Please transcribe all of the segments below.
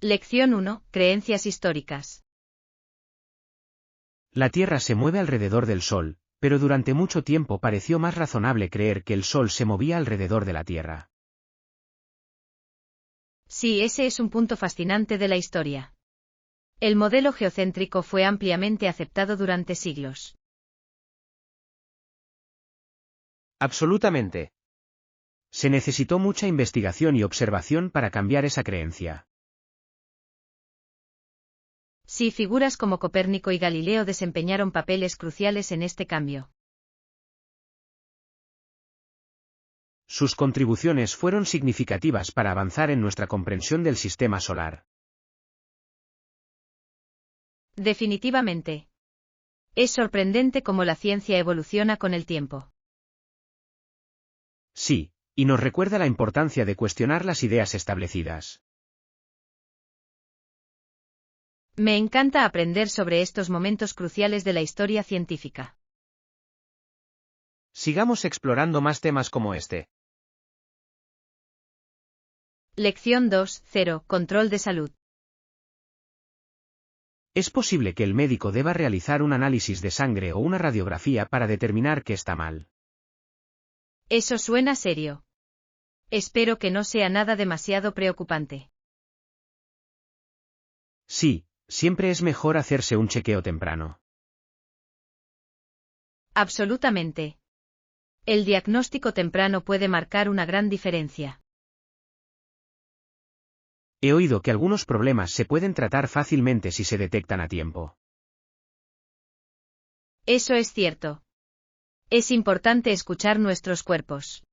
Lección 1. Creencias históricas. La Tierra se mueve alrededor del Sol, pero durante mucho tiempo pareció más razonable creer que el Sol se movía alrededor de la Tierra. Sí, ese es un punto fascinante de la historia. El modelo geocéntrico fue ampliamente aceptado durante siglos. Absolutamente. Se necesitó mucha investigación y observación para cambiar esa creencia. Sí, figuras como Copérnico y Galileo desempeñaron papeles cruciales en este cambio. Sus contribuciones fueron significativas para avanzar en nuestra comprensión del sistema solar. Definitivamente. Es sorprendente cómo la ciencia evoluciona con el tiempo. Sí, y nos recuerda la importancia de cuestionar las ideas establecidas. Me encanta aprender sobre estos momentos cruciales de la historia científica. Sigamos explorando más temas como este. Lección 2.0. Control de salud. Es posible que el médico deba realizar un análisis de sangre o una radiografía para determinar qué está mal. Eso suena serio. Espero que no sea nada demasiado preocupante. Sí, siempre es mejor hacerse un chequeo temprano. Absolutamente. El diagnóstico temprano puede marcar una gran diferencia. He oído que algunos problemas se pueden tratar fácilmente si se detectan a tiempo. Eso es cierto. Es importante escuchar nuestros cuerpos.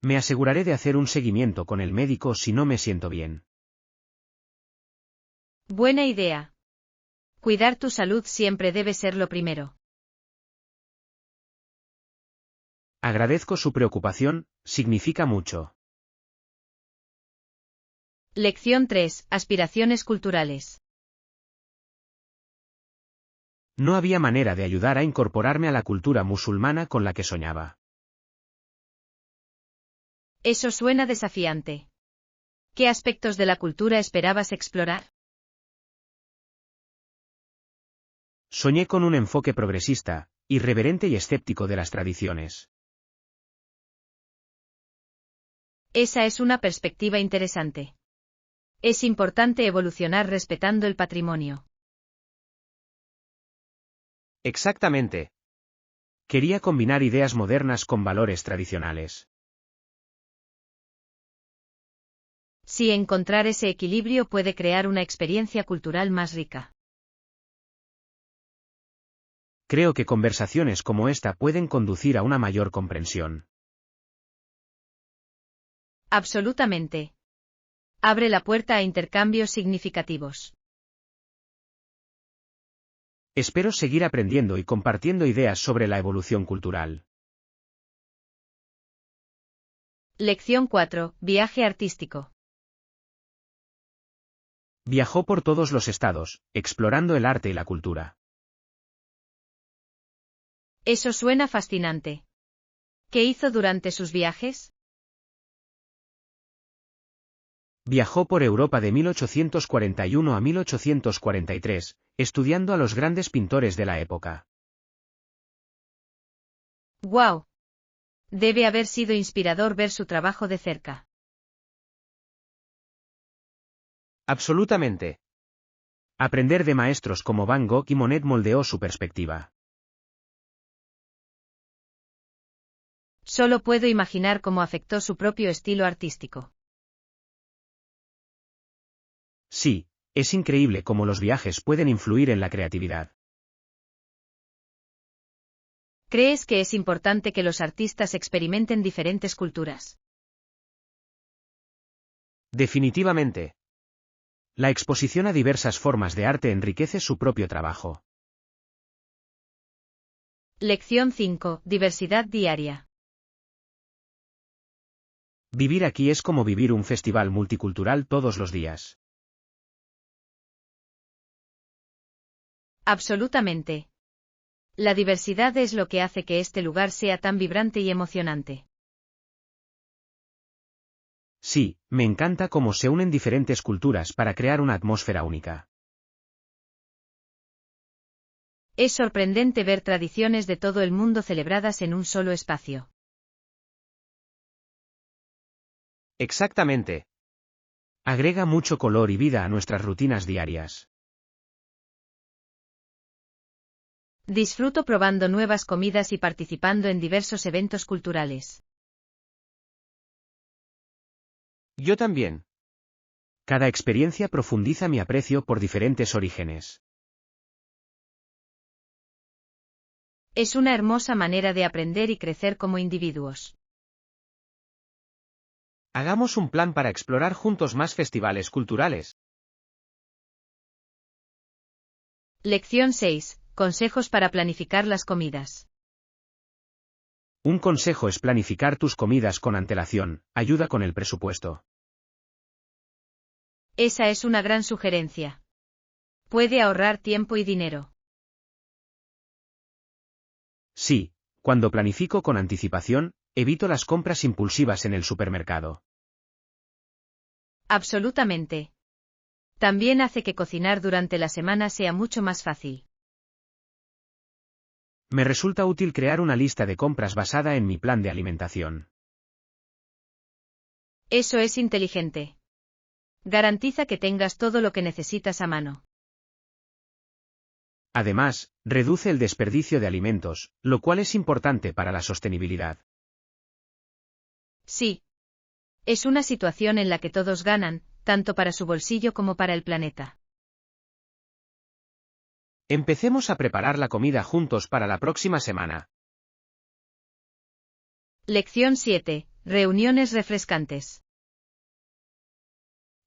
Me aseguraré de hacer un seguimiento con el médico si no me siento bien. Buena idea. Cuidar tu salud siempre debe ser lo primero. Agradezco su preocupación, significa mucho. Lección 3. Aspiraciones culturales. No había manera de ayudar a incorporarme a la cultura musulmana con la que soñaba. Eso suena desafiante. ¿Qué aspectos de la cultura esperabas explorar? Soñé con un enfoque progresista, irreverente y escéptico de las tradiciones. Esa es una perspectiva interesante. Es importante evolucionar respetando el patrimonio. Exactamente. Quería combinar ideas modernas con valores tradicionales. Si encontrar ese equilibrio puede crear una experiencia cultural más rica. Creo que conversaciones como esta pueden conducir a una mayor comprensión. Absolutamente. Abre la puerta a intercambios significativos. Espero seguir aprendiendo y compartiendo ideas sobre la evolución cultural. Lección 4. Viaje artístico. Viajó por todos los estados, explorando el arte y la cultura. Eso suena fascinante. ¿Qué hizo durante sus viajes? Viajó por Europa de 1841 a 1843, estudiando a los grandes pintores de la época. ¡Guau! Debe haber sido inspirador ver su trabajo de cerca. Absolutamente. Aprender de maestros como Van Gogh y Monet moldeó su perspectiva. Solo puedo imaginar cómo afectó su propio estilo artístico. Sí, es increíble cómo los viajes pueden influir en la creatividad. ¿Crees que es importante que los artistas experimenten diferentes culturas? Definitivamente. La exposición a diversas formas de arte enriquece su propio trabajo. Lección 5. Diversidad diaria. Vivir aquí es como vivir un festival multicultural todos los días. Absolutamente. La diversidad es lo que hace que este lugar sea tan vibrante y emocionante. Sí, me encanta cómo se unen diferentes culturas para crear una atmósfera única. Es sorprendente ver tradiciones de todo el mundo celebradas en un solo espacio. Exactamente. Agrega mucho color y vida a nuestras rutinas diarias. Disfruto probando nuevas comidas y participando en diversos eventos culturales. Yo también. Cada experiencia profundiza mi aprecio por diferentes orígenes. Es una hermosa manera de aprender y crecer como individuos. Hagamos un plan para explorar juntos más festivales culturales. Lección 6. Consejos para planificar las comidas. Un consejo es planificar tus comidas con antelación, ayuda con el presupuesto. Esa es una gran sugerencia. Puede ahorrar tiempo y dinero. Sí, cuando planifico con anticipación, evito las compras impulsivas en el supermercado. Absolutamente. También hace que cocinar durante la semana sea mucho más fácil. Me resulta útil crear una lista de compras basada en mi plan de alimentación. Eso es inteligente. Garantiza que tengas todo lo que necesitas a mano. Además, reduce el desperdicio de alimentos, lo cual es importante para la sostenibilidad. Sí. Es una situación en la que todos ganan, tanto para su bolsillo como para el planeta. Empecemos a preparar la comida juntos para la próxima semana. Lección 7. Reuniones refrescantes.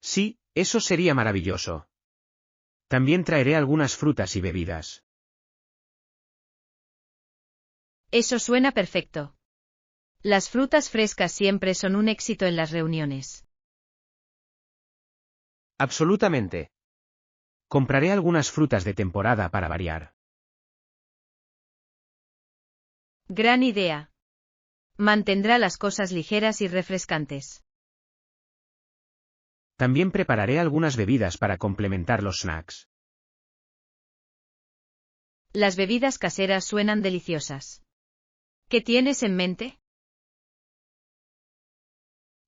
Sí, eso sería maravilloso. También traeré algunas frutas y bebidas. Eso suena perfecto. Las frutas frescas siempre son un éxito en las reuniones. Absolutamente. Compraré algunas frutas de temporada para variar. Gran idea. Mantendrá las cosas ligeras y refrescantes. También prepararé algunas bebidas para complementar los snacks. Las bebidas caseras suenan deliciosas. ¿Qué tienes en mente?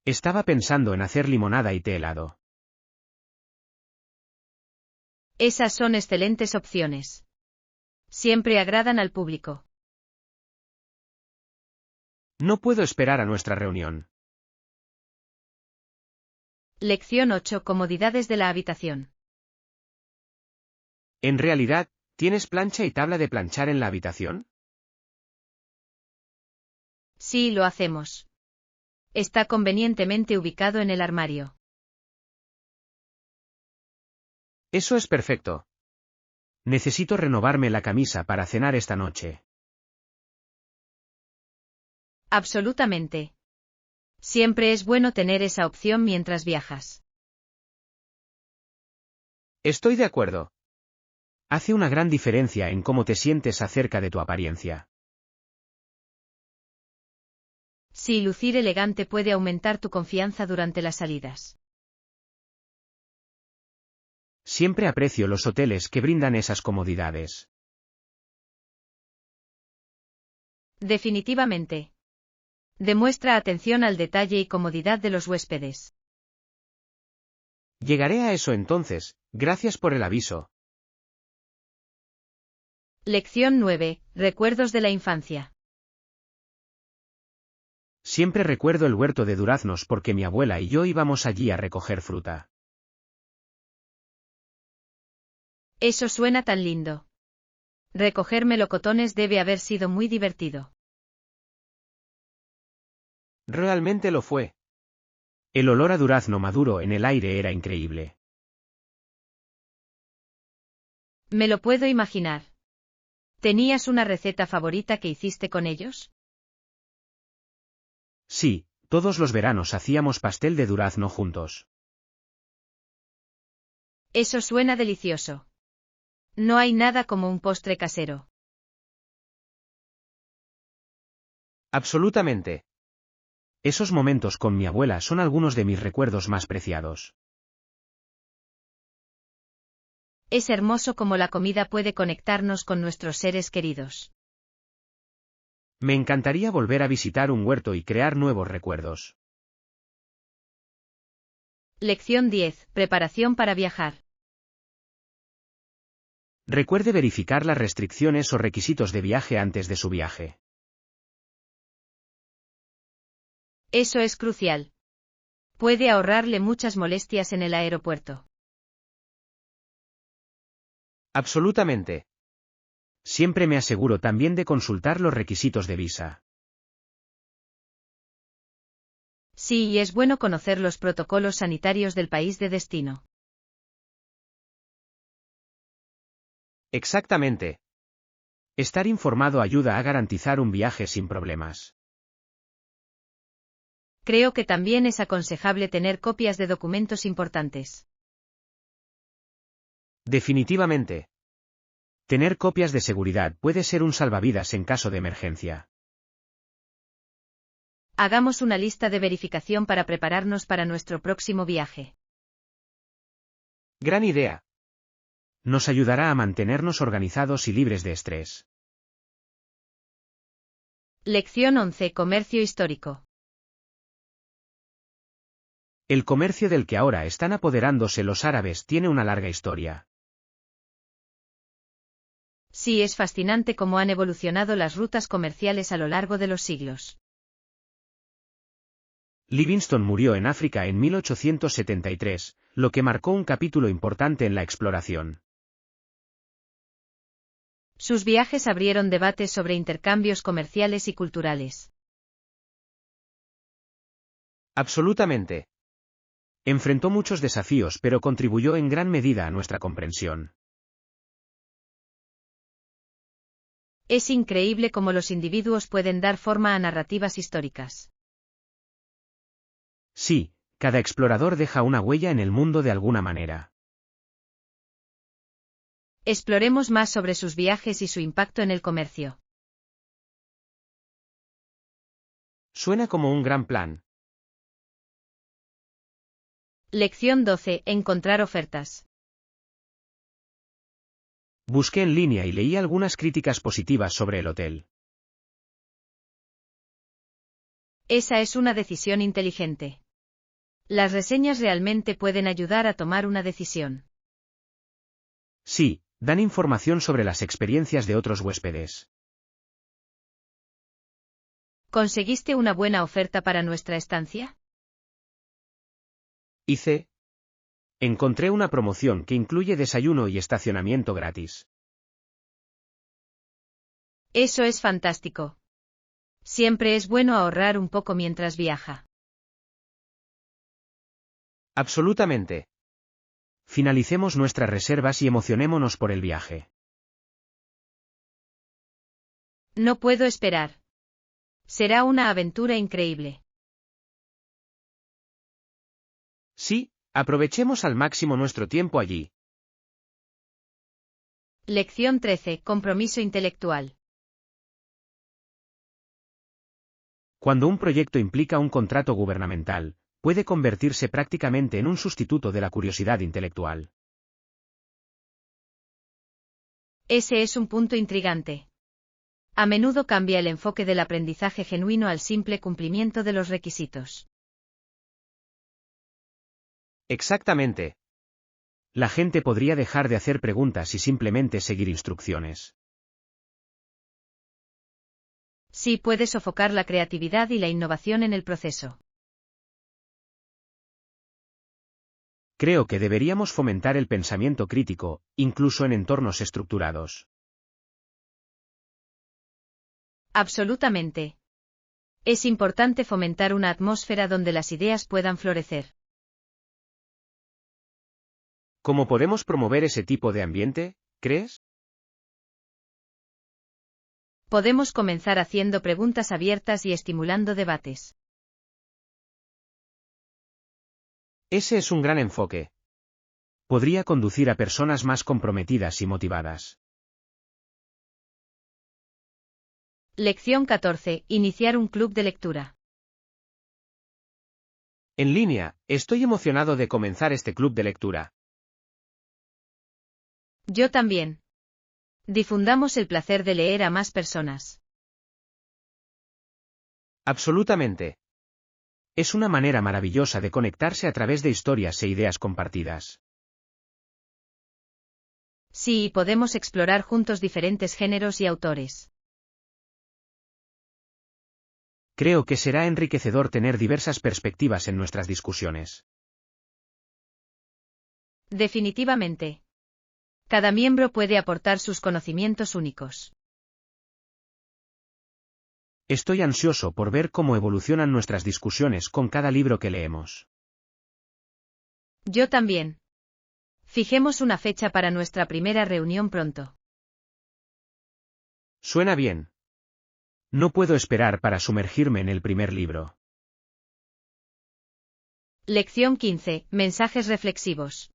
Estaba pensando en hacer limonada y té helado. Esas son excelentes opciones. Siempre agradan al público. No puedo esperar a nuestra reunión. Lección 8. Comodidades de la habitación. En realidad, ¿tienes plancha y tabla de planchar en la habitación? Sí, lo hacemos. Está convenientemente ubicado en el armario. Eso es perfecto. Necesito renovarme la camisa para cenar esta noche. Absolutamente. Siempre es bueno tener esa opción mientras viajas. Estoy de acuerdo. Hace una gran diferencia en cómo te sientes acerca de tu apariencia. Sí, lucir elegante puede aumentar tu confianza durante las salidas. Siempre aprecio los hoteles que brindan esas comodidades. Definitivamente. Demuestra atención al detalle y comodidad de los huéspedes. Llegaré a eso entonces, gracias por el aviso. Lección 9. Recuerdos de la infancia. Siempre recuerdo el huerto de duraznos porque mi abuela y yo íbamos allí a recoger fruta. Eso suena tan lindo. Recoger melocotones debe haber sido muy divertido. Realmente lo fue. El olor a durazno maduro en el aire era increíble. Me lo puedo imaginar. ¿Tenías una receta favorita que hiciste con ellos? Sí, todos los veranos hacíamos pastel de durazno juntos. Eso suena delicioso. No hay nada como un postre casero. Absolutamente. Esos momentos con mi abuela son algunos de mis recuerdos más preciados. Es hermoso cómo la comida puede conectarnos con nuestros seres queridos. Me encantaría volver a visitar un huerto y crear nuevos recuerdos. Lección 10. Preparación para viajar. Recuerde verificar las restricciones o requisitos de viaje antes de su viaje. Eso es crucial. Puede ahorrarle muchas molestias en el aeropuerto. Absolutamente. Siempre me aseguro también de consultar los requisitos de visa. Sí, y es bueno conocer los protocolos sanitarios del país de destino. Exactamente. Estar informado ayuda a garantizar un viaje sin problemas. Creo que también es aconsejable tener copias de documentos importantes. Definitivamente. Tener copias de seguridad puede ser un salvavidas en caso de emergencia. Hagamos una lista de verificación para prepararnos para nuestro próximo viaje. Gran idea. Nos ayudará a mantenernos organizados y libres de estrés. Lección 11. Comercio histórico. El comercio del que ahora están apoderándose los árabes tiene una larga historia. Sí, es fascinante cómo han evolucionado las rutas comerciales a lo largo de los siglos. Livingstone murió en África en 1873, lo que marcó un capítulo importante en la exploración. Sus viajes abrieron debates sobre intercambios comerciales y culturales. Absolutamente. Enfrentó muchos desafíos pero contribuyó en gran medida a nuestra comprensión. Es increíble cómo los individuos pueden dar forma a narrativas históricas. Sí, cada explorador deja una huella en el mundo de alguna manera. Exploremos más sobre sus viajes y su impacto en el comercio. Suena como un gran plan. Lección 12. Encontrar ofertas. Busqué en línea y leí algunas críticas positivas sobre el hotel. Esa es una decisión inteligente. Las reseñas realmente pueden ayudar a tomar una decisión. Sí, dan información sobre las experiencias de otros huéspedes. ¿Conseguiste una buena oferta para nuestra estancia? Encontré una promoción que incluye desayuno y estacionamiento gratis. Eso es fantástico. Siempre es bueno ahorrar un poco mientras viaja. Absolutamente. Finalicemos nuestras reservas y emocionémonos por el viaje. No puedo esperar. Será una aventura increíble. Sí, aprovechemos al máximo nuestro tiempo allí. Lección 13. Compromiso intelectual. Cuando un proyecto implica un contrato gubernamental, puede convertirse prácticamente en un sustituto de la curiosidad intelectual. Ese es un punto intrigante. A menudo cambia el enfoque del aprendizaje genuino al simple cumplimiento de los requisitos. Exactamente. La gente podría dejar de hacer preguntas y simplemente seguir instrucciones. Sí, puede sofocar la creatividad y la innovación en el proceso. Creo que deberíamos fomentar el pensamiento crítico, incluso en entornos estructurados. Absolutamente. Es importante fomentar una atmósfera donde las ideas puedan florecer. ¿Cómo podemos promover ese tipo de ambiente, crees? Podemos comenzar haciendo preguntas abiertas y estimulando debates. Ese es un gran enfoque. Podría conducir a personas más comprometidas y motivadas. Lección 14. Iniciar un club de lectura. En línea, estoy emocionado de comenzar este club de lectura. Yo también. Difundamos el placer de leer a más personas. Absolutamente. Es una manera maravillosa de conectarse a través de historias e ideas compartidas. Sí, y podemos explorar juntos diferentes géneros y autores. Creo que será enriquecedor tener diversas perspectivas en nuestras discusiones. Definitivamente. Cada miembro puede aportar sus conocimientos únicos. Estoy ansioso por ver cómo evolucionan nuestras discusiones con cada libro que leemos. Yo también. Fijemos una fecha para nuestra primera reunión pronto. Suena bien. No puedo esperar para sumergirme en el primer libro. Lección 15. Mensajes reflexivos.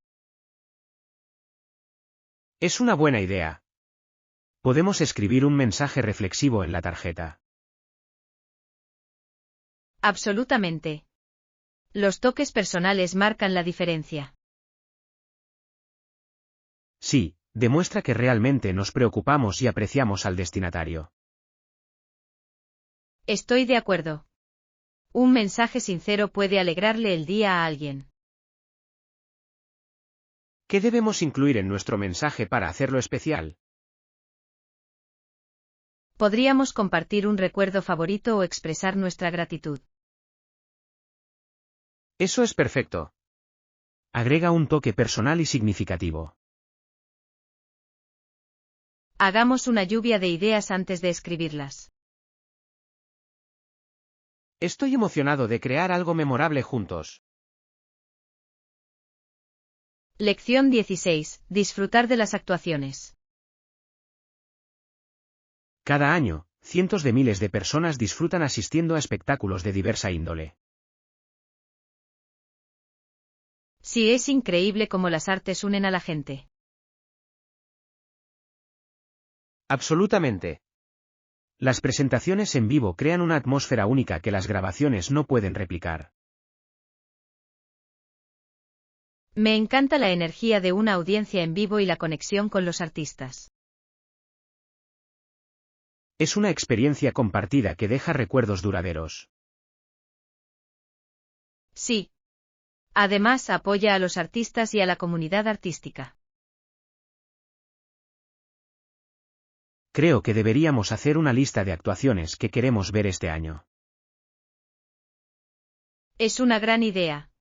Es una buena idea. Podemos escribir un mensaje reflexivo en la tarjeta. Absolutamente. Los toques personales marcan la diferencia. Sí, demuestra que realmente nos preocupamos y apreciamos al destinatario. Estoy de acuerdo. Un mensaje sincero puede alegrarle el día a alguien. ¿Qué debemos incluir en nuestro mensaje para hacerlo especial? Podríamos compartir un recuerdo favorito o expresar nuestra gratitud. Eso es perfecto. Agrega un toque personal y significativo. Hagamos una lluvia de ideas antes de escribirlas. Estoy emocionado de crear algo memorable juntos. Lección 16. Disfrutar de las actuaciones. Cada año, cientos de miles de personas disfrutan asistiendo a espectáculos de diversa índole. Sí, es increíble cómo las artes unen a la gente. Absolutamente. Las presentaciones en vivo crean una atmósfera única que las grabaciones no pueden replicar. Me encanta la energía de una audiencia en vivo y la conexión con los artistas. Es una experiencia compartida que deja recuerdos duraderos. Sí. Además, apoya a los artistas y a la comunidad artística. Creo que deberíamos hacer una lista de actuaciones que queremos ver este año. Es una gran idea.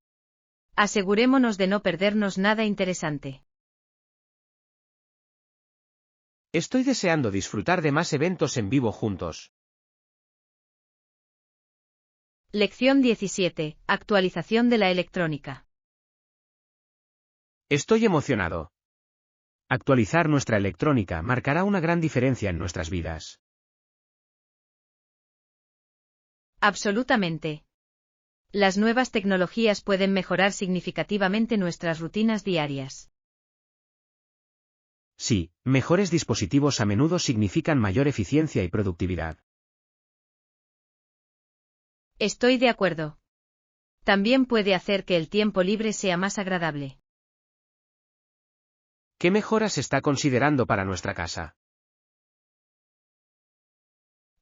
Asegurémonos de no perdernos nada interesante. Estoy deseando disfrutar de más eventos en vivo juntos. Lección 17. Actualización de la electrónica. Estoy emocionado. Actualizar nuestra electrónica marcará una gran diferencia en nuestras vidas. Absolutamente. Las nuevas tecnologías pueden mejorar significativamente nuestras rutinas diarias. Sí, mejores dispositivos a menudo significan mayor eficiencia y productividad. Estoy de acuerdo. También puede hacer que el tiempo libre sea más agradable. ¿Qué mejoras está considerando para nuestra casa?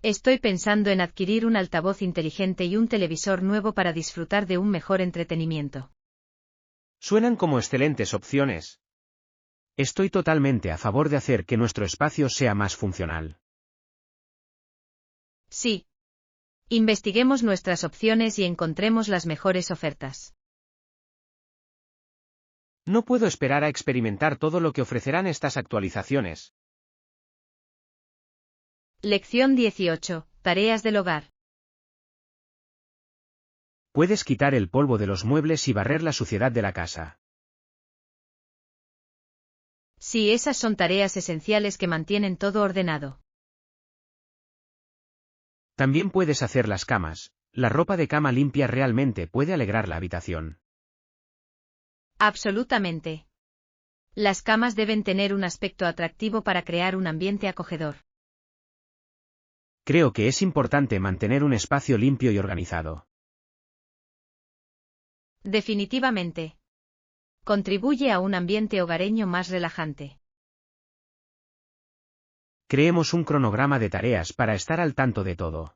Estoy pensando en adquirir un altavoz inteligente y un televisor nuevo para disfrutar de un mejor entretenimiento. Suenan como excelentes opciones. Estoy totalmente a favor de hacer que nuestro espacio sea más funcional. Sí. Investiguemos nuestras opciones y encontremos las mejores ofertas. No puedo esperar a experimentar todo lo que ofrecerán estas actualizaciones. Lección 18. Tareas del hogar. Puedes quitar el polvo de los muebles y barrer la suciedad de la casa. Sí, esas son tareas esenciales que mantienen todo ordenado. También puedes hacer las camas. La ropa de cama limpia realmente puede alegrar la habitación. Absolutamente. Las camas deben tener un aspecto atractivo para crear un ambiente acogedor. Creo que es importante mantener un espacio limpio y organizado. Definitivamente. Contribuye a un ambiente hogareño más relajante. Creemos un cronograma de tareas para estar al tanto de todo.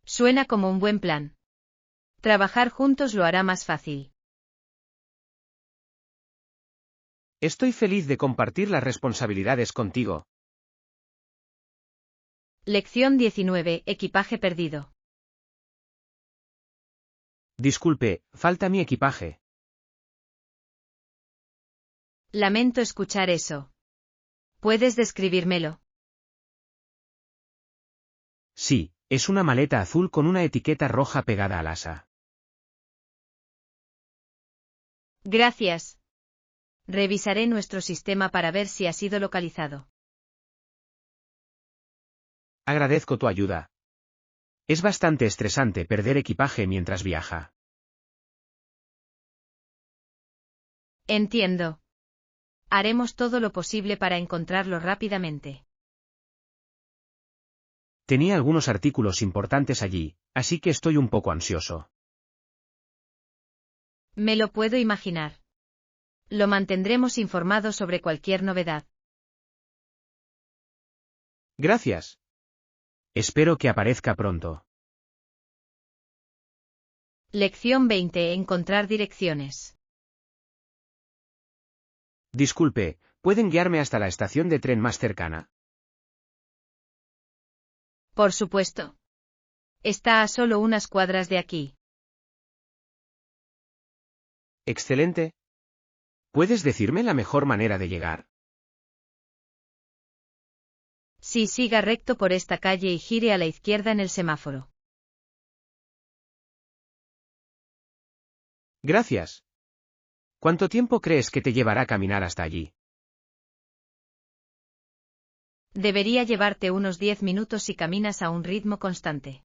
Suena como un buen plan. Trabajar juntos lo hará más fácil. Estoy feliz de compartir las responsabilidades contigo. Lección 19. Equipaje perdido. Disculpe, falta mi equipaje. Lamento escuchar eso. ¿Puedes describírmelo? Sí, es una maleta azul con una etiqueta roja pegada al asa. Gracias. Revisaré nuestro sistema para ver si ha sido localizado. Agradezco tu ayuda. Es bastante estresante perder equipaje mientras viaja. Entiendo. Haremos todo lo posible para encontrarlo rápidamente. Tenía algunos artículos importantes allí, así que estoy un poco ansioso. Me lo puedo imaginar. Lo mantendremos informado sobre cualquier novedad. Gracias. Espero que aparezca pronto. Lección 20. Encontrar direcciones. Disculpe, ¿pueden guiarme hasta la estación de tren más cercana? Por supuesto. Está a solo unas cuadras de aquí. Excelente. ¿Puedes decirme la mejor manera de llegar? Sí, siga recto por esta calle y gire a la izquierda en el semáforo. Gracias. ¿Cuánto tiempo crees que te llevará caminar hasta allí? Debería llevarte unos 10 minutos si caminas a un ritmo constante.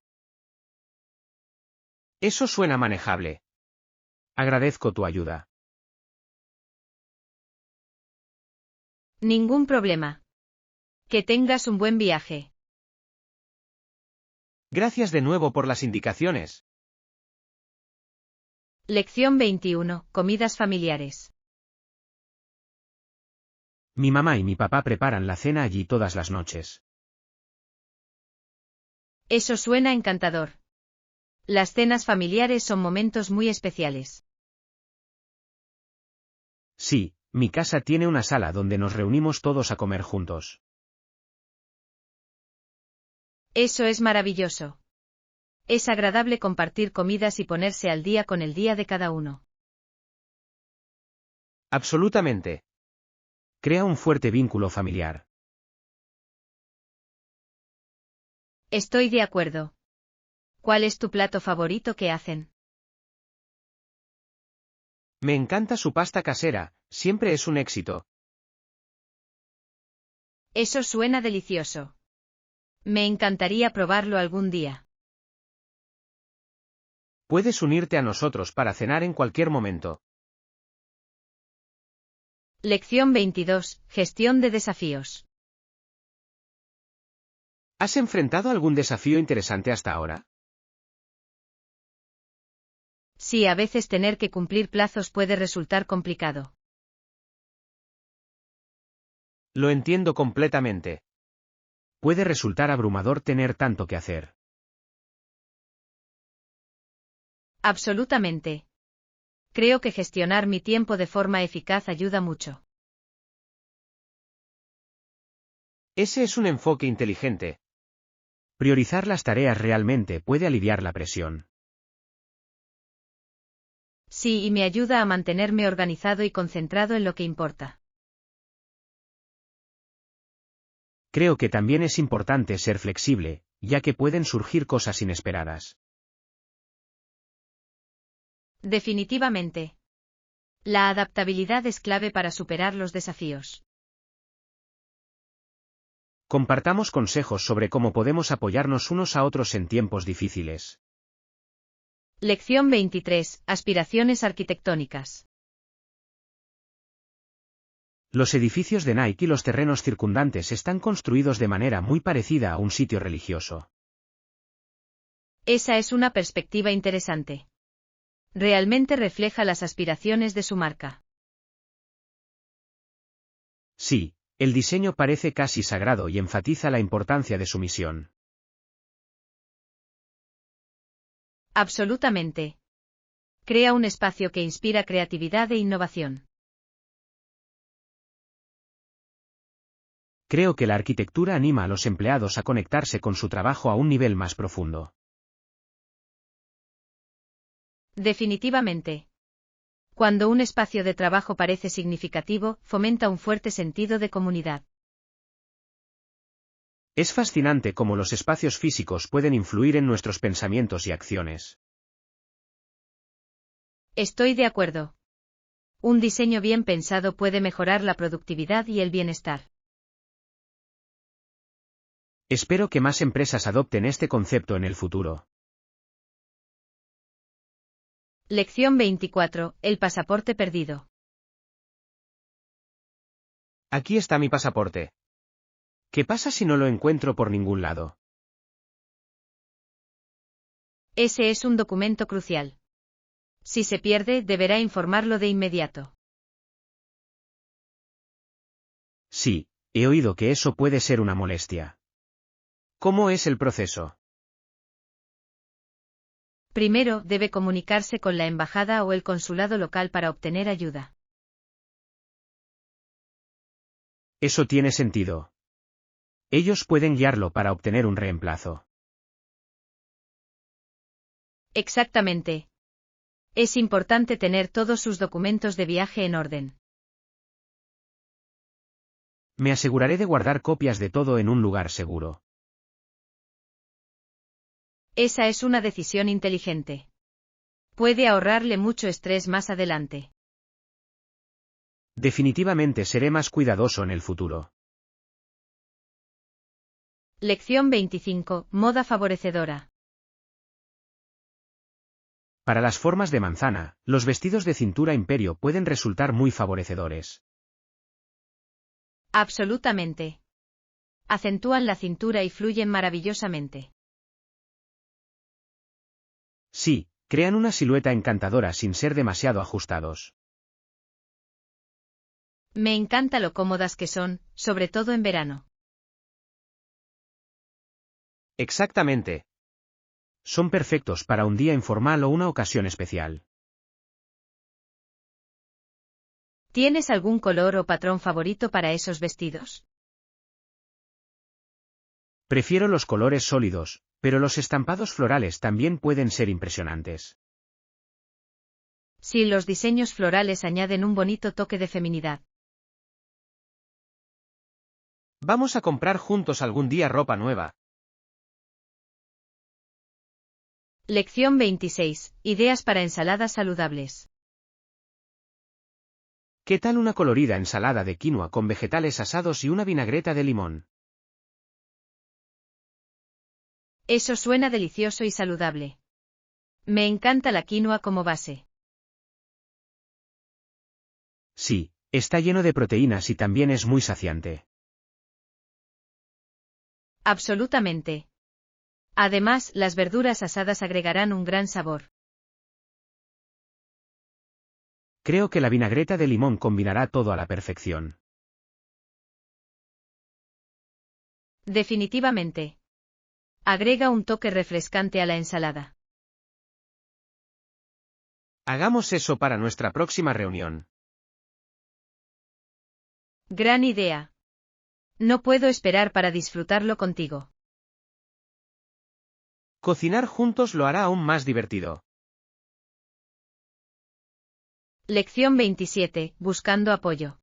Eso suena manejable. Agradezco tu ayuda. Ningún problema. Que tengas un buen viaje. Gracias de nuevo por las indicaciones. Lección 21. Comidas familiares. Mi mamá y mi papá preparan la cena allí todas las noches. Eso suena encantador. Las cenas familiares son momentos muy especiales. Sí, mi casa tiene una sala donde nos reunimos todos a comer juntos. Eso es maravilloso. Es agradable compartir comidas y ponerse al día con el día de cada uno. Absolutamente. Crea un fuerte vínculo familiar. Estoy de acuerdo. ¿Cuál es tu plato favorito que hacen? Me encanta su pasta casera, siempre es un éxito. Eso suena delicioso. Me encantaría probarlo algún día. Puedes unirte a nosotros para cenar en cualquier momento. Lección 22. Gestión de desafíos. ¿Has enfrentado algún desafío interesante hasta ahora? Sí, a veces tener que cumplir plazos puede resultar complicado. Lo entiendo completamente. Puede resultar abrumador tener tanto que hacer. Absolutamente. Creo que gestionar mi tiempo de forma eficaz ayuda mucho. Ese es un enfoque inteligente. Priorizar las tareas realmente puede aliviar la presión. Sí, y me ayuda a mantenerme organizado y concentrado en lo que importa. Creo que también es importante ser flexible, ya que pueden surgir cosas inesperadas. Definitivamente. La adaptabilidad es clave para superar los desafíos. Compartamos consejos sobre cómo podemos apoyarnos unos a otros en tiempos difíciles. Lección 23. Aspiraciones arquitectónicas. Los edificios de Nike y los terrenos circundantes están construidos de manera muy parecida a un sitio religioso. Esa es una perspectiva interesante. Realmente refleja las aspiraciones de su marca. Sí, el diseño parece casi sagrado y enfatiza la importancia de su misión. Absolutamente. Crea un espacio que inspira creatividad e innovación. Creo que la arquitectura anima a los empleados a conectarse con su trabajo a un nivel más profundo. Definitivamente. Cuando un espacio de trabajo parece significativo, fomenta un fuerte sentido de comunidad. Es fascinante cómo los espacios físicos pueden influir en nuestros pensamientos y acciones. Estoy de acuerdo. Un diseño bien pensado puede mejorar la productividad y el bienestar. Espero que más empresas adopten este concepto en el futuro. Lección 24. El pasaporte perdido. Aquí está mi pasaporte. ¿Qué pasa si no lo encuentro por ningún lado? Ese es un documento crucial. Si se pierde, deberá informarlo de inmediato. Sí, he oído que eso puede ser una molestia. ¿Cómo es el proceso? Primero, debe comunicarse con la embajada o el consulado local para obtener ayuda. Eso tiene sentido. Ellos pueden guiarlo para obtener un reemplazo. Exactamente. Es importante tener todos sus documentos de viaje en orden. Me aseguraré de guardar copias de todo en un lugar seguro. Esa es una decisión inteligente. Puede ahorrarle mucho estrés más adelante. Definitivamente seré más cuidadoso en el futuro. Lección 25. Moda favorecedora. Para las formas de manzana, los vestidos de cintura imperio pueden resultar muy favorecedores. Absolutamente. Acentúan la cintura y fluyen maravillosamente. Sí, crean una silueta encantadora sin ser demasiado ajustados. Me encanta lo cómodas que son, sobre todo en verano. Exactamente. Son perfectos para un día informal o una ocasión especial. ¿Tienes algún color o patrón favorito para esos vestidos? Prefiero los colores sólidos, pero los estampados florales también pueden ser impresionantes. Sí, los diseños florales añaden un bonito toque de feminidad. Vamos a comprar juntos algún día ropa nueva. Lección 26. Ideas para ensaladas saludables. ¿Qué tal una colorida ensalada de quinoa con vegetales asados y una vinagreta de limón? Eso suena delicioso y saludable. Me encanta la quinoa como base. Sí, está lleno de proteínas y también es muy saciante. Absolutamente. Además, las verduras asadas agregarán un gran sabor. Creo que la vinagreta de limón combinará todo a la perfección. Definitivamente. Agrega un toque refrescante a la ensalada. Hagamos eso para nuestra próxima reunión. Gran idea. No puedo esperar para disfrutarlo contigo. Cocinar juntos lo hará aún más divertido. Lección 27. Buscando apoyo.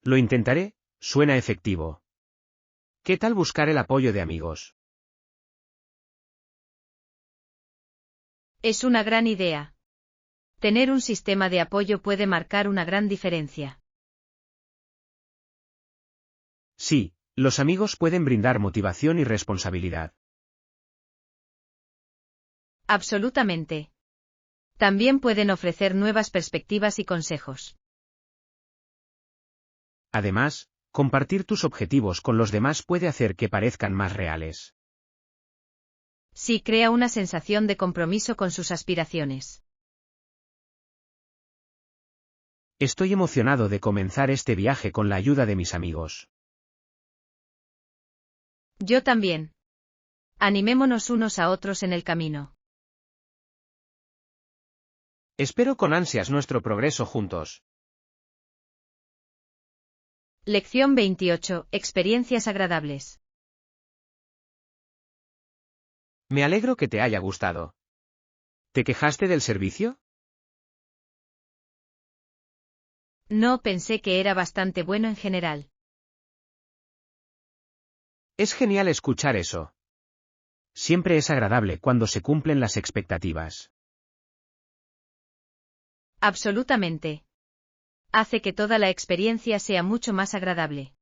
Lo intentaré, suena efectivo. ¿Qué tal buscar el apoyo de amigos? Es una gran idea. Tener un sistema de apoyo puede marcar una gran diferencia. Sí, los amigos pueden brindar motivación y responsabilidad. Absolutamente. También pueden ofrecer nuevas perspectivas y consejos. Además, compartir tus objetivos con los demás puede hacer que parezcan más reales. Sí, crea una sensación de compromiso con sus aspiraciones. Estoy emocionado de comenzar este viaje con la ayuda de mis amigos. Yo también. Animémonos unos a otros en el camino. Espero con ansias nuestro progreso juntos. Lección 28. Experiencias agradables. Me alegro que te haya gustado. ¿Te quejaste del servicio? No, pensé que era bastante bueno en general. Es genial escuchar eso. Siempre es agradable cuando se cumplen las expectativas. Absolutamente. Hace que toda la experiencia sea mucho más agradable.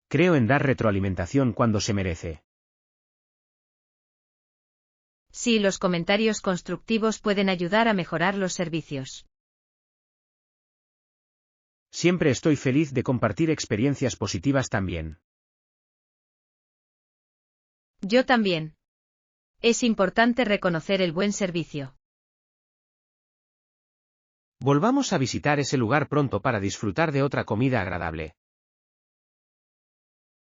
Creo en dar retroalimentación cuando se merece. Sí, los comentarios constructivos pueden ayudar a mejorar los servicios. Siempre estoy feliz de compartir experiencias positivas también. Yo también. Es importante reconocer el buen servicio. Volvamos a visitar ese lugar pronto para disfrutar de otra comida agradable.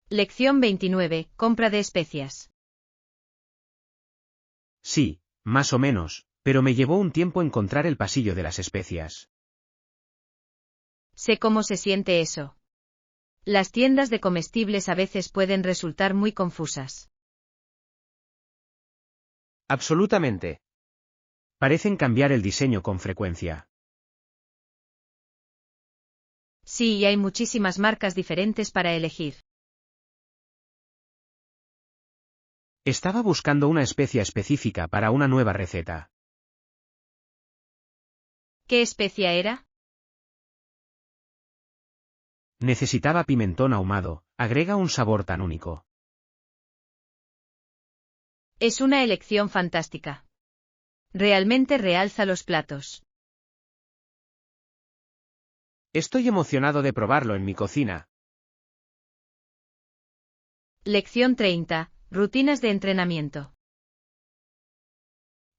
Lección 29. Compra de especias. Sí, más o menos, pero me llevó un tiempo encontrar el pasillo de las especias. Sé cómo se siente eso. Las tiendas de comestibles a veces pueden resultar muy confusas. Absolutamente. Parecen cambiar el diseño con frecuencia. Sí, y hay muchísimas marcas diferentes para elegir. Estaba buscando una especia específica para una nueva receta. ¿Qué especia era? Necesitaba pimentón ahumado, agrega un sabor tan único. Es una elección fantástica. Realmente realza los platos. Estoy emocionado de probarlo en mi cocina. Lección 30. Rutinas de entrenamiento.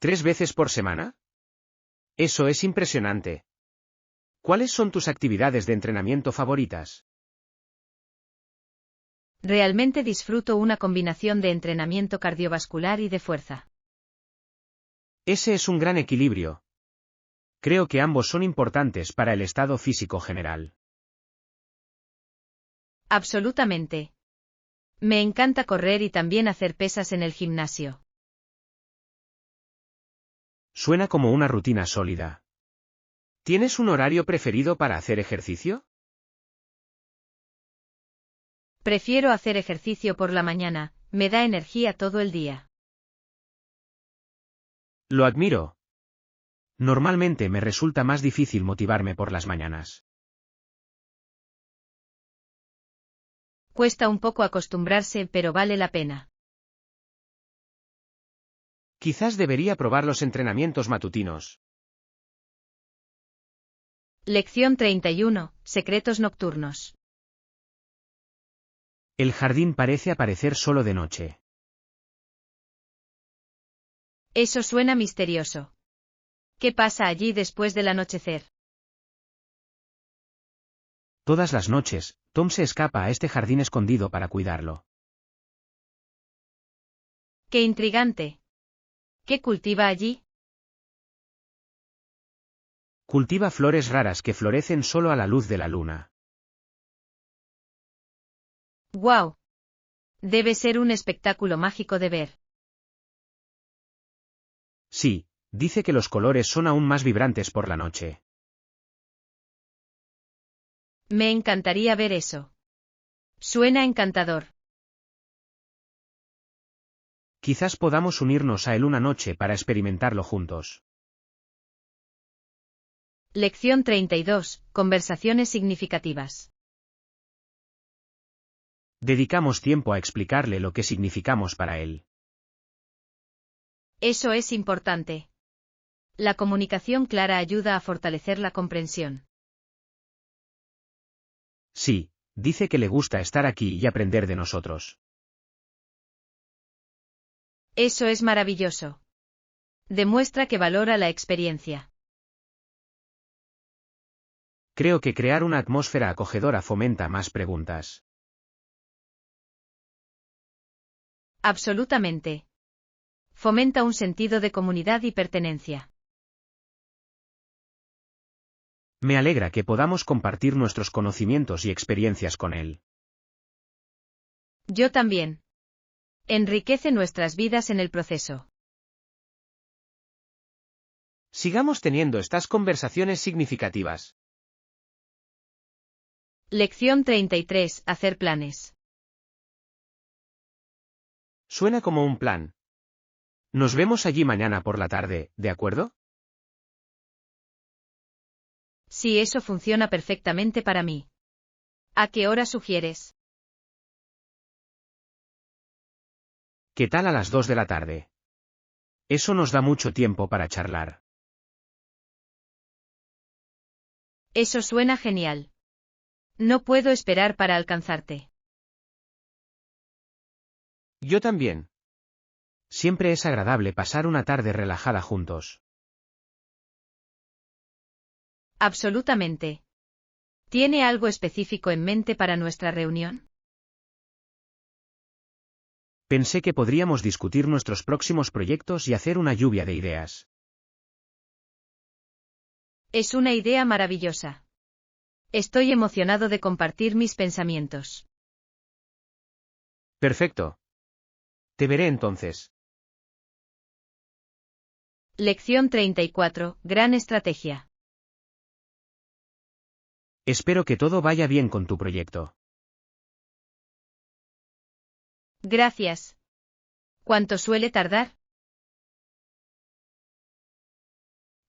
3 veces por semana? Eso es impresionante. ¿Cuáles son tus actividades de entrenamiento favoritas? Realmente disfruto una combinación de entrenamiento cardiovascular y de fuerza. Ese es un gran equilibrio. Creo que ambos son importantes para el estado físico general. Absolutamente. Me encanta correr y también hacer pesas en el gimnasio. Suena como una rutina sólida. ¿Tienes un horario preferido para hacer ejercicio? Prefiero hacer ejercicio por la mañana, me da energía todo el día. Lo admiro. Normalmente me resulta más difícil motivarme por las mañanas. Cuesta un poco acostumbrarse, pero vale la pena. Quizás debería probar los entrenamientos matutinos. Lección 31. Secretos nocturnos. El jardín parece aparecer solo de noche. Eso suena misterioso. ¿Qué pasa allí después del anochecer? Todas las noches, Tom se escapa a este jardín escondido para cuidarlo. ¡Qué intrigante! ¿Qué cultiva allí? Cultiva flores raras que florecen solo a la luz de la luna. ¡Guau! Debe ser un espectáculo mágico de ver. Sí, dice que los colores son aún más vibrantes por la noche. Me encantaría ver eso. Suena encantador. Quizás podamos unirnos a él una noche para experimentarlo juntos. Lección 32. Conversaciones significativas. Dedicamos tiempo a explicarle lo que significamos para él. Eso es importante. La comunicación clara ayuda a fortalecer la comprensión. Sí, dice que le gusta estar aquí y aprender de nosotros. Eso es maravilloso. Demuestra que valora la experiencia. Creo que crear una atmósfera acogedora fomenta más preguntas. Absolutamente. Fomenta un sentido de comunidad y pertenencia. Me alegra que podamos compartir nuestros conocimientos y experiencias con él. Yo también. Enriquece nuestras vidas en el proceso. Sigamos teniendo estas conversaciones significativas. Lección 33. Hacer planes. Suena como un plan. Nos vemos allí mañana por la tarde, ¿de acuerdo? Sí, eso funciona perfectamente para mí. ¿A qué hora sugieres? ¿Qué tal a las 2 de la tarde? Eso nos da mucho tiempo para charlar. Eso suena genial. No puedo esperar para alcanzarte. Yo también. Siempre es agradable pasar una tarde relajada juntos. Absolutamente. ¿Tiene algo específico en mente para nuestra reunión? Pensé que podríamos discutir nuestros próximos proyectos y hacer una lluvia de ideas. Es una idea maravillosa. Estoy emocionado de compartir mis pensamientos. Perfecto. Te veré entonces. Lección 34. Gran estrategia. Espero que todo vaya bien con tu proyecto. Gracias. ¿Cuánto suele tardar?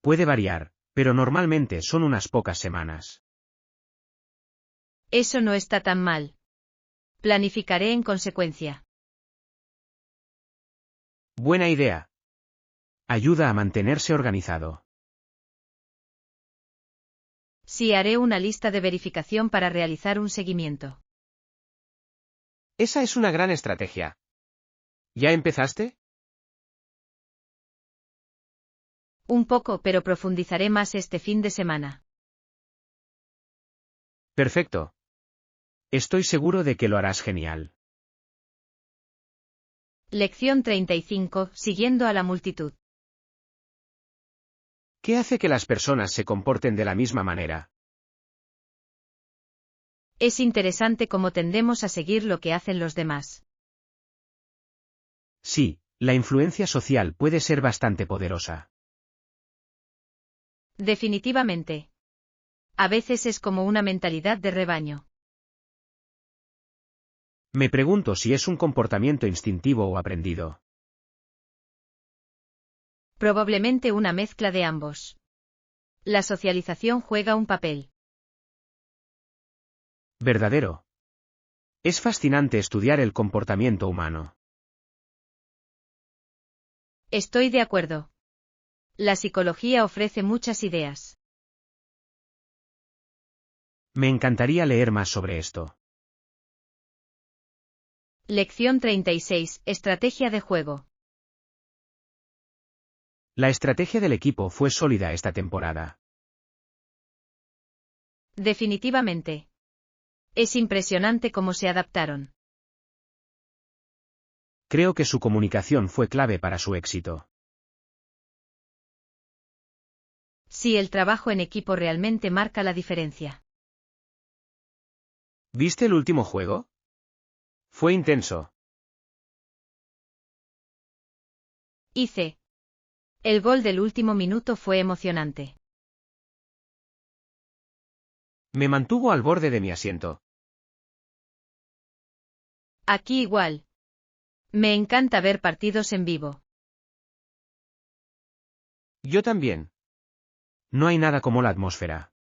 Puede variar, pero normalmente son unas pocas semanas. Eso no está tan mal. Planificaré en consecuencia. Buena idea. Ayuda a mantenerse organizado. Sí, haré una lista de verificación para realizar un seguimiento. Esa es una gran estrategia. ¿Ya empezaste? Un poco, pero profundizaré más este fin de semana. Perfecto. Estoy seguro de que lo harás genial. Lección 35. Siguiendo a la multitud. ¿Qué hace que las personas se comporten de la misma manera? Es interesante cómo tendemos a seguir lo que hacen los demás. Sí, la influencia social puede ser bastante poderosa. Definitivamente. A veces es como una mentalidad de rebaño. Me pregunto si es un comportamiento instintivo o aprendido. Probablemente una mezcla de ambos. La socialización juega un papel. Verdadero. Es fascinante estudiar el comportamiento humano. Estoy de acuerdo. La psicología ofrece muchas ideas. Me encantaría leer más sobre esto. Lección 36. Estrategia de juego. La estrategia del equipo fue sólida esta temporada. Definitivamente. Es impresionante cómo se adaptaron. Creo que su comunicación fue clave para su éxito. Sí, el trabajo en equipo realmente marca la diferencia. ¿Viste el último juego? Fue intenso. Hice. El gol del último minuto fue emocionante. Me mantuvo al borde de mi asiento. Aquí igual. Me encanta ver partidos en vivo. Yo también. No hay nada como la atmósfera.